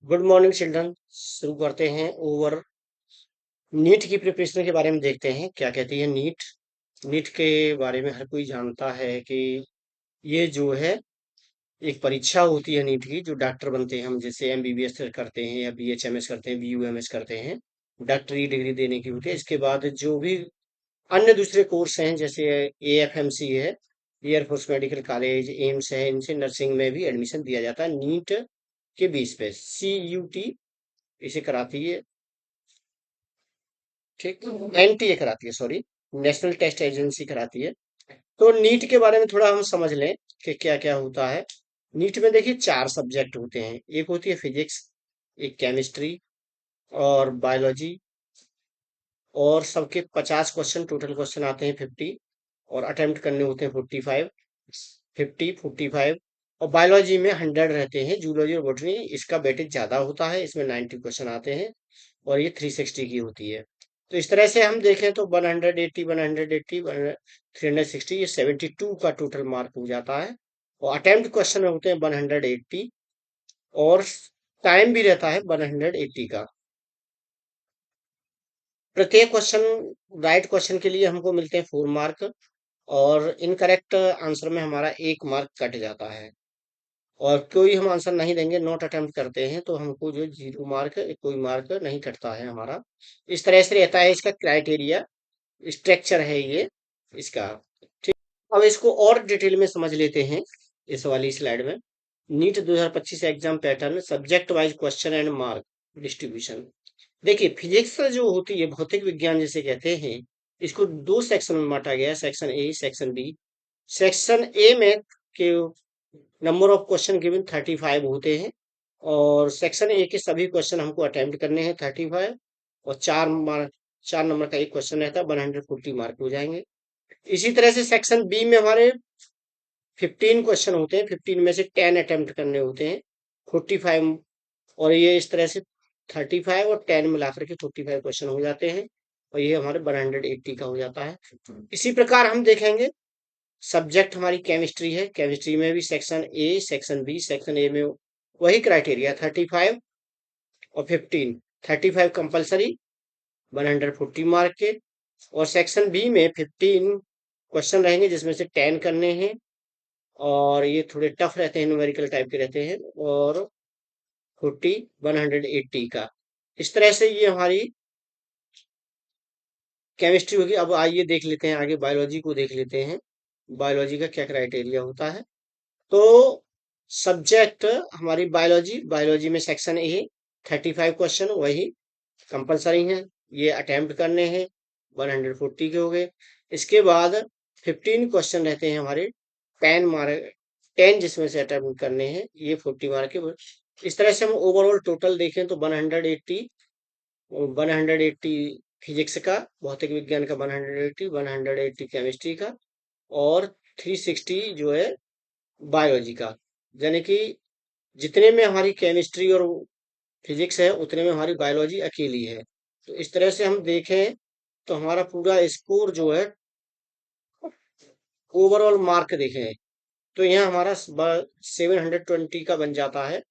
Good morning children. शुरू करते हैं। ओवर नीट की प्रिपरेशन के बारे में देखते हैं क्या कहती है नीट। नीट के बारे में हर कोई जानता है कि ये जो है एक परीक्षा होती है नीट की, जो डॉक्टर बनते हैं हम, जैसे एमबीबीएस करते हैं या बीएचएमएस करते हैं, बीयूएमएस करते हैं, डॉक्टरी डिग्री देने की होती है। इसके बाद जो भी अन्य दूसरे कोर्स हैं, जैसे एएफएमसी है, एयरफोर्स मेडिकल कॉलेज, एम्स है, इनसे नर्सिंग में भी एडमिशन दिया जाता है नीट के बेस पे। सीयूटी इसे कराती है, ठीक। एनटीए कराती है, सॉरी, नेशनल टेस्ट एजेंसी कराती है। तो नीट के बारे में थोड़ा हम समझ लें कि क्या क्या होता है। नीट में देखिए 4 सब्जेक्ट होते हैं। एक होती है फिजिक्स, एक केमिस्ट्री और बायोलॉजी, और सबके 50 क्वेश्चन, टोटल क्वेश्चन आते हैं 50, और अटेम्प्ट करने होते हैं 45, 50, 45। और बायोलॉजी में 100 रहते हैं। जूलॉजी और बॉटनी इसका वेटेज ज्यादा होता है, इसमें 90 क्वेश्चन आते हैं, और ये 360 की होती है। तो इस तरह से हम देखें तो 180, 180, 360, ये 72 का टोटल मार्क हो जाता है। और अटेम्प्ट क्वेश्चन होते हैं 180, और टाइम भी रहता है 180 का। प्रत्येक क्वेश्चन, राइट क्वेश्चन के लिए हमको मिलते हैं 4 मार्क, और इनकरेक्ट आंसर में हमारा 1 मार्क कट जाता है। और कोई हम आंसर नहीं देंगे, नॉट अटेम्प्ट करते हैं, तो हमको जो 0 मार्क, कोई मार्क नहीं कटता है हमारा। इस तरह से रहता है इसका क्राइटेरिया, स्ट्रक्चर है ये इसका। ठीक। अब इसको और डिटेल में समझ लेते हैं इस वाली स्लाइड में। NEET 2025 exam pattern, subject wise question and mark distribution. देखिए फिजिक्स जो होती है, भौतिक विज्ञान जिसे कहते हैं, इसको 2 सेक्शन में बांटा गया है, section A, section B. Section A में के नंबर ऑफ क्वेश्चन गिवन 35 होते हैं, और सेक्शन ए के सभी क्वेश्चन हमको अटेम्प्ट करने हैं 35, और 4 मार्क, 4 नंबर का एक क्वेश्चन रहता है, 140 मार्क हो जाएंगे। इसी तरह से सेक्शन बी में हमारे 15 क्वेश्चन होते हैं, 15 में से 10 अटेम्प्ट करने होते हैं, 45। और ये इस तरह से 35 और 10 मिलाकर के 45 क्वेश्चन हो जाते हैं, और ये हमारे 180 का हो जाता है। इसी प्रकार हम देखेंगे, सब्जेक्ट हमारी केमिस्ट्री है, केमिस्ट्री में भी section A, section B. Section A में वही क्राइटेरिया 35 और 15। 35 कंपलसरी, 140 मार्क के। और सेक्शन बी में 15 क्वेश्चन रहेंगे, जिसमें से 10 करने हैं, और ये थोड़े टफ रहते हैं, न्यूमेरिकल टाइप के रहते हैं, और 180 का। इस तरह से ये हमारी केमिस्ट्री होगी। अब आइए देख लेते हैं आगे, बायोलॉजी को देख लेते हैं। बायोलॉजी का क्या क्राइटेरिया होता है। तो सब्जेक्ट हमारी बायोलॉजी, बायोलॉजी में सेक्शन ए, 35 क्वेश्चन वही कंपलसरी हैं, ये अटेम्प्ट करने हैं, 140 के हो गए। इसके बाद 15 क्वेश्चन रहते हैं हमारे, 10 मार्क, 10 जिसमें से अटेम्प्ट करने हैं, ये 40 मार्क के। इस तरह से हम ओवरऑल टोटल देखें तो 180, 180 फिजिक्स का, भौतिक विज्ञान का 180, 180 केमिस्ट्री का, और 360 जो है बायोलॉजी का। यानी कि जितने में हमारी केमिस्ट्री और फिजिक्स है, उतने में हमारी बायोलॉजी अकेली है। तो इस तरह से हम देखें तो हमारा पूरा स्कोर जो है, ओवरऑल मार्क देखें, तो यहाँ हमारा 720 का बन जाता है।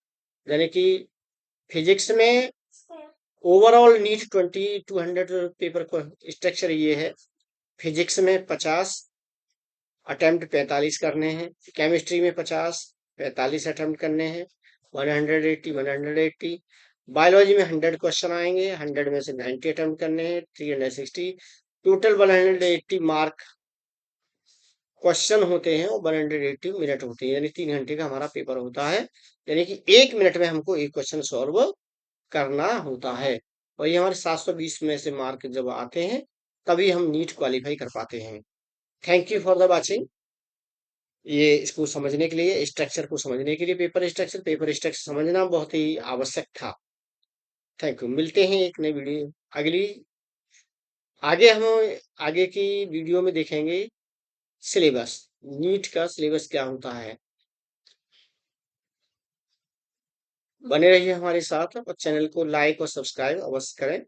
यानी कि फिजिक्स में ओवरऑल नीट 200 पेपर को स्ट्रक्चर ये है। फिजिक्स में 50 अटेम्प्ट 45 करने हैं, केमिस्ट्री में 50, 45 अटेम्प्ट करने हैं, 180, 180। बायोलॉजी में 100 क्वेश्चन आएंगे, 100 में से 90 अटेम्प्ट करने हैं, 360। टोटल 180 मार्क क्वेश्चन होते हैं, और 180 मिनट होते हैं, यानी 3 घंटे का हमारा पेपर होता है। यानी कि 1 मिनट में हमको एक क्वेश्चन सॉल्व करना होता है। और ये हमारे 720 में से मार्क जब आते हैं, तभी हम नीट क्वालिफाई कर पाते हैं। Thank you for the watching. ये इसको समझने के लिए, स्ट्रक्चर को समझने के लिए, पेपर स्ट्रक्चर समझना बहुत ही आवश्यक था। Thank you. मिलते हैं एक नई वीडियो, अगली, आगे हम आगे की वीडियो में देखेंगे सिलेबस, नीट का सिलेबस क्या होता है। बने रहिए हमारे साथ, और चैनल को लाइक और सब्सक्राइब अवश्य करें।